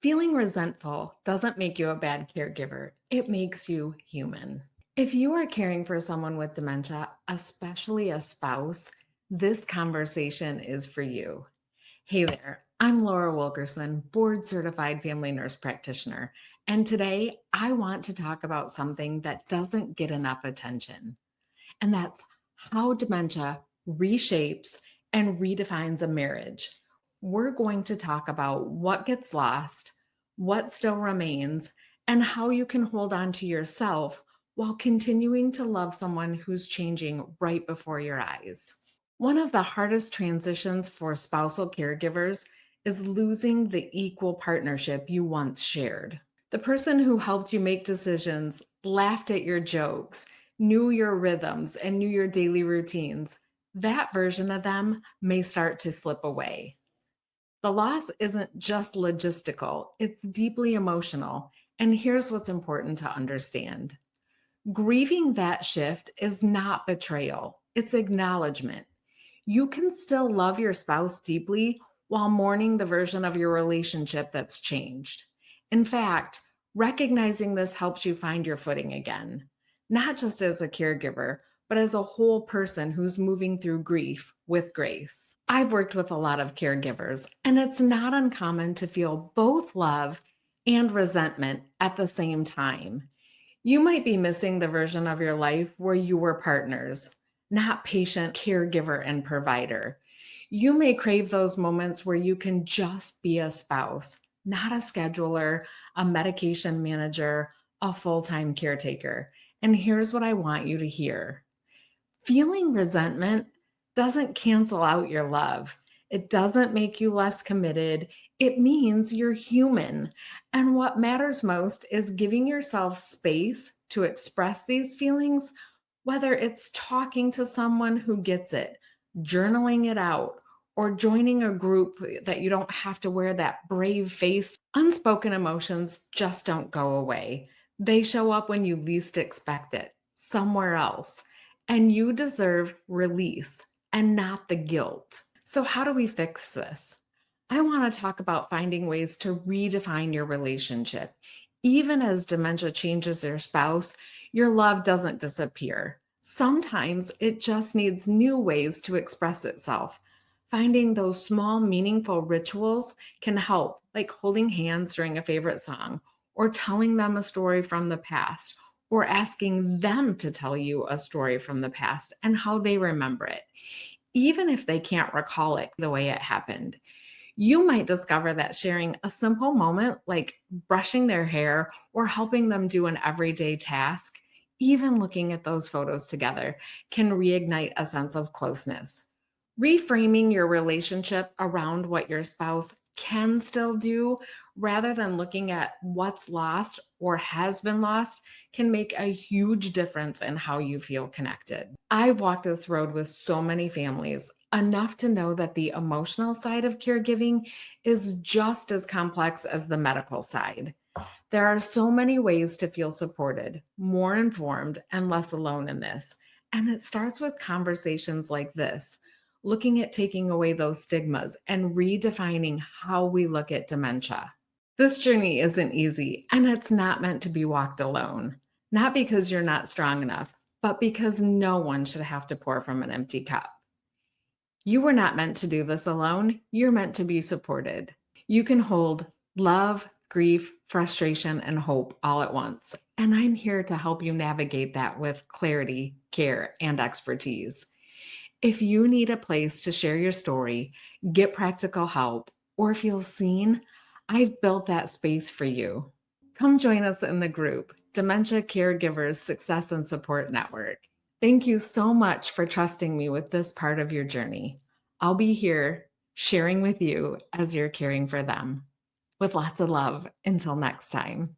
Feeling resentful doesn't make you a bad caregiver, it makes you human. If you are caring for someone with dementia, especially a spouse, this conversation is for you. Hey there, I'm Laura Wilkerson, board certified family nurse practitioner, and today I want to talk about something that doesn't get enough attention, and that's how dementia reshapes and redefines a marriage. We're going to talk about what gets lost, what still remains, and how you can hold on to yourself while continuing to love someone who's changing right before your eyes. One of the hardest transitions for spousal caregivers is losing the equal partnership you once shared. The person who helped you make decisions, laughed at your jokes, knew your rhythms, and knew your daily routines, that version of them may start to slip away. The loss isn't just logistical, it's deeply emotional. And here's what's important to understand: grieving that shift is not betrayal, it's acknowledgement. You can still love your spouse deeply while mourning the version of your relationship that's changed. In fact, recognizing this helps you find your footing again, not just as a caregiver, but as a whole person who's moving through grief with grace. I've worked with a lot of caregivers, and it's not uncommon to feel both love and resentment at the same time. You might be missing the version of your life where you were partners, not patient, caregiver, and provider. You may crave those moments where you can just be a spouse, not a scheduler, a medication manager, a full time caretaker. And here's what I want you to hear: feeling resentment doesn't cancel out your love. It doesn't make you less committed. It means you're human. And what matters most is giving yourself space to express these feelings, whether it's talking to someone who gets it, journaling it out, or joining a group that you don't have to wear that brave face. Unspoken emotions just don't go away. They show up when you least expect it, somewhere else. And you deserve release and not the guilt. So, how do we fix this? I want to talk about finding ways to redefine your relationship. Even as dementia changes your spouse, your love doesn't disappear. Sometimes it just needs new ways to express itself. Finding those small, meaningful rituals can help, like holding hands during a favorite song, or telling them a story from the past, or asking them to tell you a story from the past and how they remember it, even if they can't recall it the way it happened. You might discover that sharing a simple moment like brushing their hair or helping them do an everyday task, even looking at those photos together, can reignite a sense of closeness. Reframing your relationship around what your spouse can still do rather than looking at what's lost or has been lost can make a huge difference in how you feel connected. I've walked this road with so many families, enough to know that the emotional side of caregiving is just as complex as the medical side. There are so many ways to feel supported, more informed, and less alone in this. And it starts with conversations like this, looking at taking away those stigmas and redefining how we look at dementia. This journey isn't easy, and it's not meant to be walked alone. Not because you're not strong enough, but because no one should have to pour from an empty cup. You were not meant to do this alone. You're meant to be supported. You can hold love, grief, frustration, and hope all at once. And I'm here to help you navigate that with clarity, care, and expertise. If you need a place to share your story, get practical help, or feel seen, I've built that space for you. Come join us in the group, Dementia Caregivers Success and Support Network. Thank you so much for trusting me with this part of your journey. I'll be here sharing with you as you're caring for them. With lots of love. Until next time.